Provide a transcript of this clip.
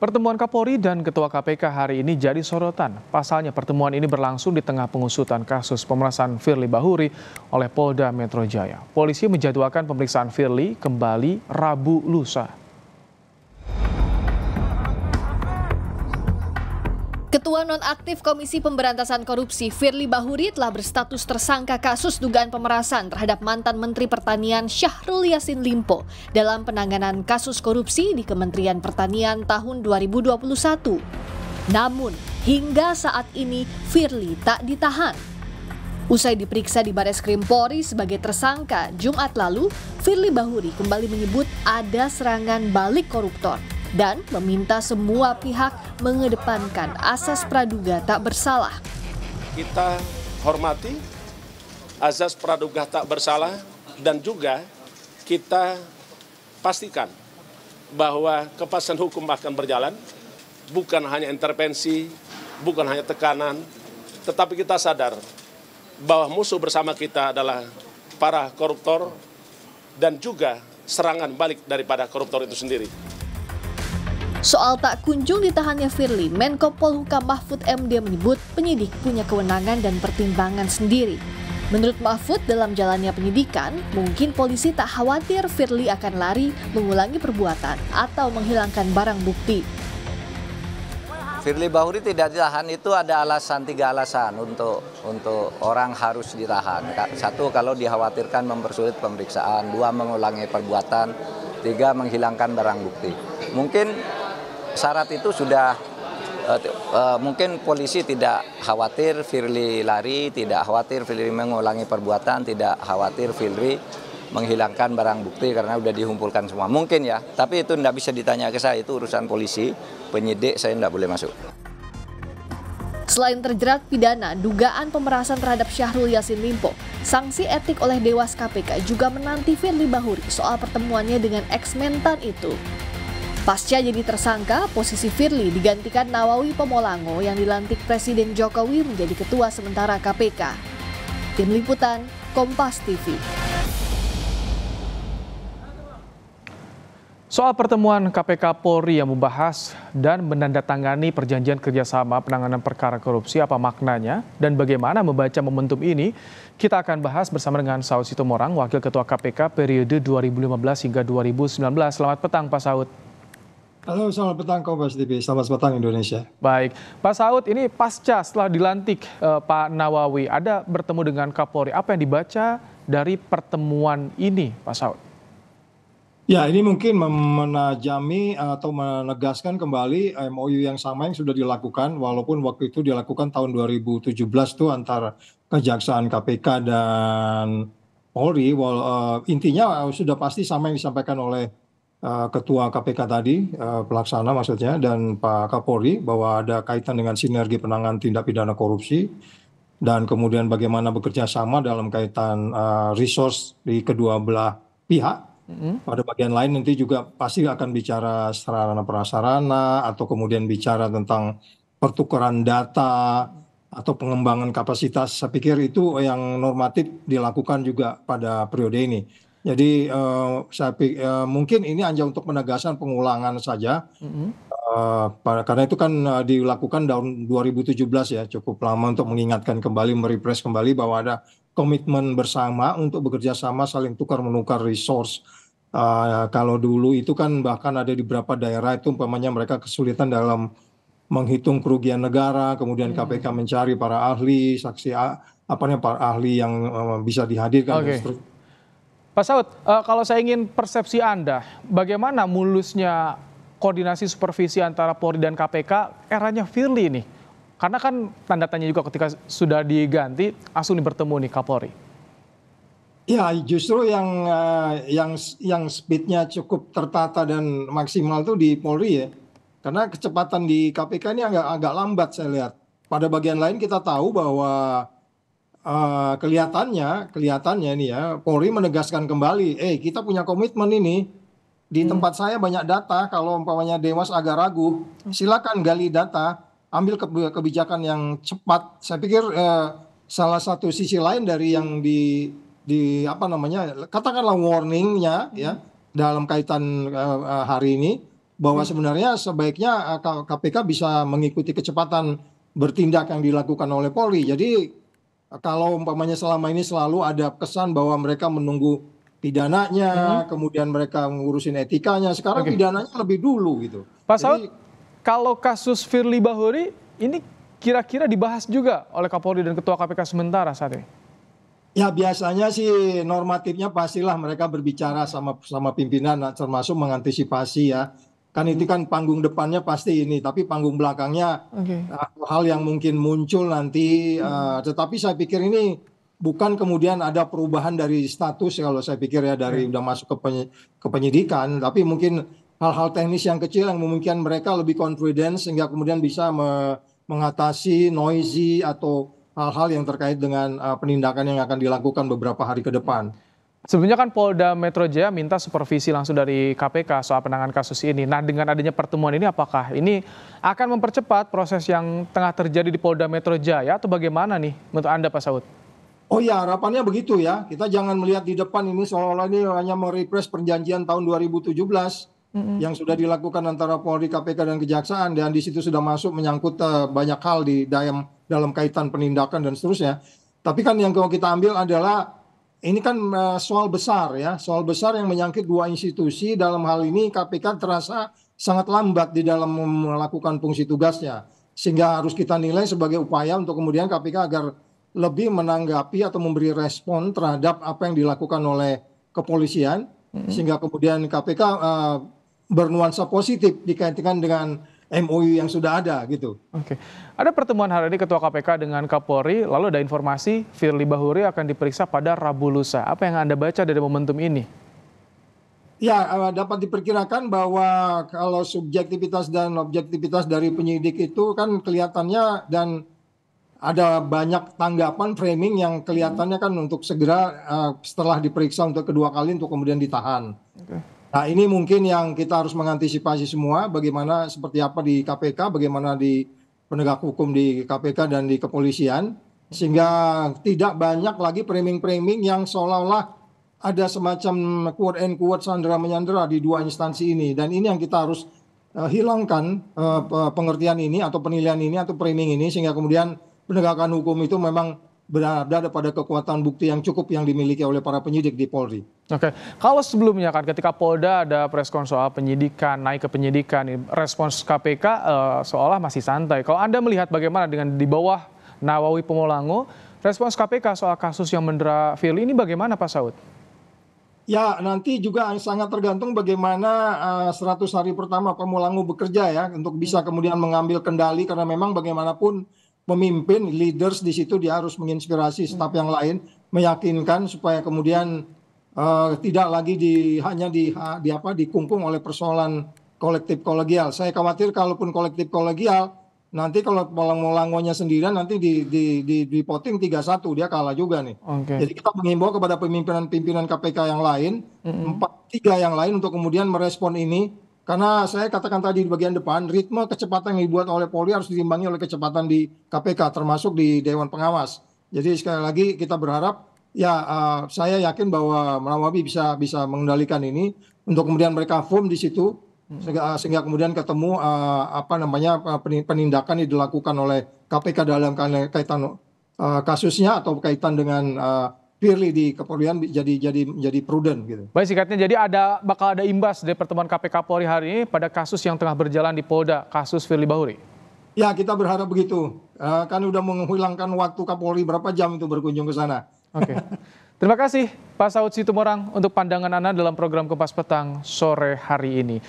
Pertemuan Kapolri dan Ketua KPK hari ini jadi sorotan. Pasalnya pertemuan ini berlangsung di tengah pengusutan kasus pemerasan Firly Bahuri oleh Polda Metro Jaya. Polisi menjadwalkan pemeriksaan Firly kembali Rabu lusa. Ketua Nonaktif Komisi Pemberantasan Korupsi Firly Bahuri telah berstatus tersangka kasus dugaan pemerasan terhadap mantan Menteri Pertanian Syahrul Yassin Limpo dalam penanganan kasus korupsi di Kementerian Pertanian tahun 2021. Namun, hingga saat ini Firly tak ditahan. Usai diperiksa di Bareskrim Polri sebagai tersangka Jumat lalu, Firly Bahuri kembali menyebut ada serangan balik koruptor dan meminta semua pihak mengedepankan asas praduga tak bersalah. Kita hormati asas praduga tak bersalah dan juga kita pastikan bahwa kepastian hukum akan berjalan, bukan hanya intervensi, bukan hanya tekanan, tetapi kita sadar bahwa musuh bersama kita adalah para koruptor dan juga serangan balik daripada koruptor itu sendiri. Soal tak kunjung ditahannya Firly, Menko Polhukam Mahfud MD menyebut penyidik punya kewenangan dan pertimbangan sendiri. Menurut Mahfud, dalam jalannya penyidikan, mungkin polisi tak khawatir Firly akan lari, mengulangi perbuatan, atau menghilangkan barang bukti. Firly Bahuri tidak ditahan itu ada tiga alasan untuk orang harus ditahan. Satu, kalau dikhawatirkan mempersulit pemeriksaan. Dua, mengulangi perbuatan. Tiga, menghilangkan barang bukti. Mungkin syarat itu sudah mungkin polisi tidak khawatir Firly lari, tidak khawatir Firly mengulangi perbuatan, tidak khawatir Firly menghilangkan barang bukti karena sudah dihumpulkan semua. Mungkin ya, tapi itu tidak bisa ditanya ke saya, itu urusan polisi, penyidik saya tidak boleh masuk. Selain terjerat pidana dugaan pemerasan terhadap Syahrul Yassin Limpo, sanksi etik oleh Dewas KPK juga menanti Firly Bahuri soal pertemuannya dengan ex-mentan itu. Pasca jadi tersangka, posisi Firly digantikan Nawawi Pomolango yang dilantik Presiden Jokowi menjadi ketua sementara KPK. Tim Liputan, Kompas TV. Soal pertemuan KPK Polri yang membahas dan menandatangani perjanjian kerjasama penanganan perkara korupsi, apa maknanya dan bagaimana membaca momentum ini, kita akan bahas bersama dengan Saud Sitomorang, Wakil Ketua KPK periode 2015 hingga 2019. Selamat petang Pak Saud. Halo, selamat petang Kompas TV, selamat petang Indonesia. Baik, Pak Saud, ini pasca setelah dilantik Pak Nawawi, ada bertemu dengan Kapolri. Apa yang dibaca dari pertemuan ini, Pak Saud? Ya, ini mungkin menajami atau menegaskan kembali MOU yang sama yang sudah dilakukan, walaupun waktu itu dilakukan tahun 2017 tuh antara Kejaksaan KPK dan Polri. Intinya sudah pasti sama yang disampaikan oleh Ketua KPK tadi, pelaksana maksudnya, dan Pak Kapolri, bahwa ada kaitan dengan sinergi penanganan tindak pidana korupsi, dan kemudian bagaimana bekerja sama dalam kaitan resource di kedua belah pihak. Pada bagian lain nanti juga pasti akan bicara sarana prasarana atau kemudian bicara tentang pertukaran data atau pengembangan kapasitas. Saya pikir itu yang normatif dilakukan juga pada periode ini. Jadi mungkin ini hanya untuk penegasan pengulangan saja, karena itu kan dilakukan tahun 2017 ya, cukup lama untuk mengingatkan kembali, merefresh kembali bahwa ada komitmen bersama untuk bekerja sama saling tukar menukar resource. Kalau dulu itu kan bahkan ada di beberapa daerah itu umpamanya mereka kesulitan dalam menghitung kerugian negara, kemudian KPK mencari para ahli, saksi para ahli yang bisa dihadirkan. Okay. Pak Saud, kalau saya ingin persepsi Anda, bagaimana mulusnya koordinasi supervisi antara Polri dan KPK eranya Firly ini? Karena kan tanda tanya juga ketika sudah diganti, langsung bertemu nih Kapolri. Ya, justru yang speednya cukup tertata dan maksimal tuh di Polri ya. Karena kecepatan di KPK ini agak lambat saya lihat. Pada bagian lain kita tahu bahwa kelihatannya nih ya, Polri menegaskan kembali, kita punya komitmen ini. Di tempat saya banyak data, kalau umpamanya Dewas agak ragu, silakan gali data, ambil kebijakan yang cepat. Saya pikir salah satu sisi lain dari yang katakanlah warningnya ya dalam kaitan hari ini, bahwa sebenarnya sebaiknya KPK bisa mengikuti kecepatan bertindak yang dilakukan oleh Polri. Jadi kalau umpamanya selama ini selalu ada kesan bahwa mereka menunggu pidananya, kemudian mereka ngurusin etikanya, sekarang Oke. pidananya lebih dulu gitu. Pak Jadi Saud, kalau kasus Firly Bahuri ini kira-kira dibahas juga oleh Kapolri dan Ketua KPK sementara saat ini? ya biasanya sih normatifnya pastilah mereka berbicara sama pimpinan, termasuk mengantisipasi ya. Kan itu kan panggung depannya pasti ini, tapi panggung belakangnya Oke. hal yang mungkin muncul nanti. Tetapi saya pikir ini bukan kemudian ada perubahan dari status kalau saya pikir ya dari udah masuk ke penyidikan, tapi mungkin hal-hal teknis yang kecil yang memungkinkan mereka lebih confidence sehingga kemudian bisa mengatasi noisy atau hal-hal yang terkait dengan penindakan yang akan dilakukan beberapa hari ke depan. Sebelumnya kan Polda Metro Jaya minta supervisi langsung dari KPK soal penanganan kasus ini. Nah, dengan adanya pertemuan ini apakah ini akan mempercepat proses yang tengah terjadi di Polda Metro Jaya atau bagaimana nih menurut Anda, Pak Saud? Oh ya, harapannya begitu ya. Kita jangan melihat di depan ini seolah-olah ini hanya merepres perjanjian tahun 2017 yang sudah dilakukan antara Polri, KPK, dan Kejaksaan, dan di situ sudah masuk menyangkut banyak hal di dalam kaitan penindakan dan seterusnya. Tapi kan yang kalau kita ambil adalah ini kan soal besar ya, soal besar yang menyangkut dua institusi. Dalam hal ini KPK terasa sangat lambat di dalam melakukan fungsi tugasnya, sehingga harus kita nilai sebagai upaya untuk kemudian KPK agar lebih menanggapi atau memberi respon terhadap apa yang dilakukan oleh kepolisian, sehingga kemudian KPK bernuansa positif dikaitkan dengan MOU yang sudah ada gitu. Oke. Ada pertemuan hari ini Ketua KPK dengan Kapolri, lalu ada informasi Firly Bahuri akan diperiksa pada Rabu lusa. Apa yang Anda baca dari momentum ini? Ya, dapat diperkirakan bahwa kalau subjektivitas dan objektivitas dari penyidik itu kan kelihatannya, dan ada banyak tanggapan framing yang kelihatannya kan untuk segera setelah diperiksa untuk kedua kali untuk kemudian ditahan. Nah, ini mungkin yang kita harus mengantisipasi semua, bagaimana seperti apa di KPK, bagaimana di penegak hukum di KPK dan di kepolisian, sehingga tidak banyak lagi framing-framing yang seolah-olah ada semacam quote and quote sandera-menyandera di dua instansi ini. Dan ini yang kita harus hilangkan pengertian ini atau penilaian ini atau framing ini, sehingga kemudian penegakan hukum itu memang berada pada kekuatan bukti yang cukup yang dimiliki oleh para penyidik di Polri. Oke, kalau sebelumnya kan ketika Polda ada preskon soal penyidikan, naik ke penyidikan, respons KPK seolah masih santai. Kalau Anda melihat bagaimana dengan di bawah Nawawi Pomolango, respons KPK soal kasus yang mendera Firly ini bagaimana, Pak Saud? Ya, nanti juga sangat tergantung bagaimana 100 hari pertama Pomolango bekerja ya, untuk bisa kemudian mengambil kendali, karena memang bagaimanapun pemimpin, leaders di situ dia harus menginspirasi staf yang lain, meyakinkan supaya kemudian tidak lagi hanya dikungkung oleh persoalan kolektif kolegial. Saya khawatir kalaupun kolektif kolegial, nanti kalau Pomolangonya sendirian nanti di voting 3-1 dia kalah juga nih. Jadi kita mengimbau kepada pimpinan-pimpinan KPK yang lain, 3 yang lain untuk kemudian merespon ini. Karena saya katakan tadi di bagian depan, ritme kecepatan yang dibuat oleh Polri harus diimbangi oleh kecepatan di KPK, termasuk di Dewan Pengawas. Jadi sekali lagi kita berharap, ya saya yakin bahwa Nawawi bisa mengendalikan ini, untuk kemudian mereka firm di situ, sehingga kemudian ketemu penindakan yang dilakukan oleh KPK dalam kaitan kasusnya atau kaitan dengan Firly di kepolisian jadi prudent gitu. Baik, singkatnya jadi bakal ada imbas dari pertemuan KPK Polri hari ini pada kasus yang tengah berjalan di Polda, kasus Firly Bahuri. Ya, kita berharap begitu. Kan udah menghilangkan waktu Kapolri berapa jam itu berkunjung ke sana. Oke. Terima kasih Pak Saud Situmorang untuk pandangan Anda dalam program Kompas Petang sore hari ini.